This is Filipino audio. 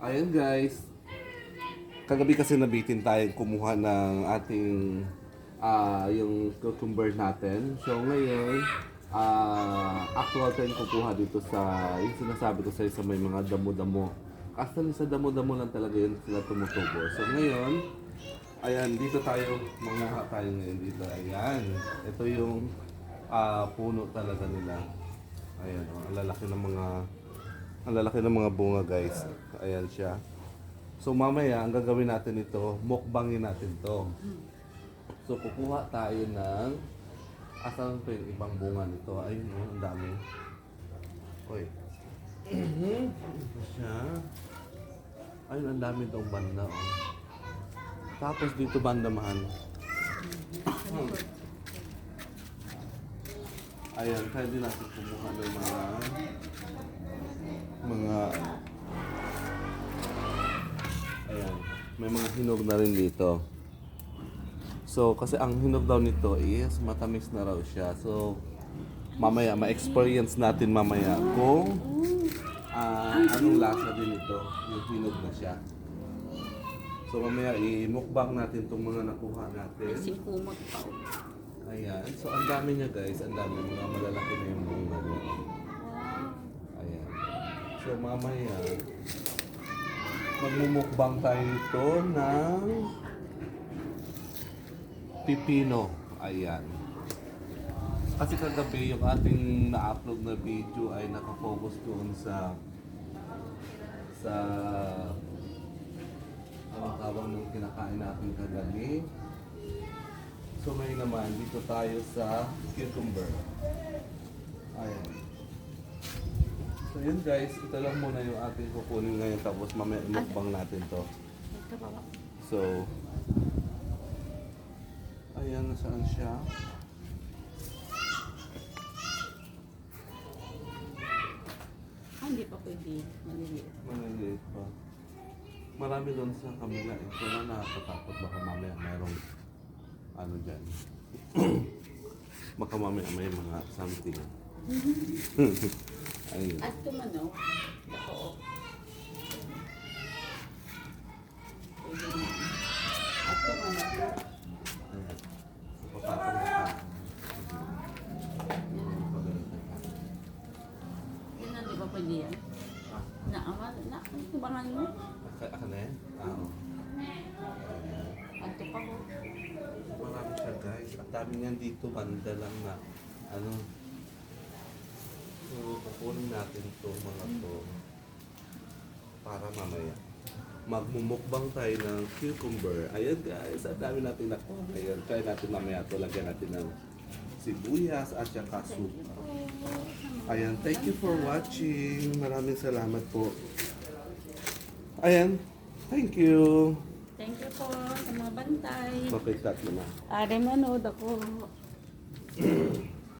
Ayan guys, kagabi kasi nabitin tayo kumuha ng ating yung cucumber natin. So ngayon, actual time kukuha dito sa yung sinasabi ko sa may mga damo-damo. Actually sa damo-damo lang talaga yun sila tumutubo. So ngayon, ayan, dito tayo, manguha tayo ngayon dito. Ayan, ito yung puno talaga nila. Ayan, oh, ang lalaki ng mga bunga guys. Ayan siya. So mamaya, ang gagawin natin ito, mukbangin natin to. So kukuha tayo ng, asan pa yung ibang bunga nito? Ayun oh, ang dami. Oy. Ito siya. Ayun, ang dami itong banda oh. Tapos dito banda mahal. Ayan, kaya din natin kumuha ng mga ayan, may mga hinog na rin dito. So, kasi ang hinog daw nito is matamis na raw siya. So, mamaya, ma-experience natin mamaya kung anong lasa din ito, yung hinog na siya. So, mamaya, i-mukbang natin itong mga nakuha natin. Kumot pa. Ayan. So, ang dami niya guys. Ang dami. Mga malalaki na yung bunga niya. Ayan. So, mamaya, magmumukbang tayo ito ng pipino. Ayan. Kasi kagabi yung ating na-upload na video ay nakafocus doon sa anong tawag ng kinakain natin kagabi. So ngayon naman, dito tayo sa cucumber. Ayan. So yun guys, ito lang muna yung ating kukunin ngayon tapos mamaya mukbang natin to. So, ayan, nasaan siya? Hindi pa pwede. Maliliit. Maliliit pa. Marami doon sa kamila eh. Kaya nakakatakot baka mamaya mayroong ano dyan. Baka mamaya may mga something. Ayun. At tumano, ako. At tumano. Ayan. So, papatong na pa. Yun na, di ba pwede yan? Tubangan mo. Aka na yan? Oo. At pa ko. Marami siya guys. Ang dami niyan dito. Banda lang na. Ano. So, kukunin natin to mga to. Para mamaya. Magmumukbang tayo ng cucumber. Ayan guys. Ang dami natin nakuha ngayon. Try natin mamaya to. Lagyan natin ng sibuyas at saka soup. Ayan. Thank you for watching. Maraming salamat po. Ayan. Thank you. Thank you po sa mga bantay. Okay, cut mo na. Are manood ako.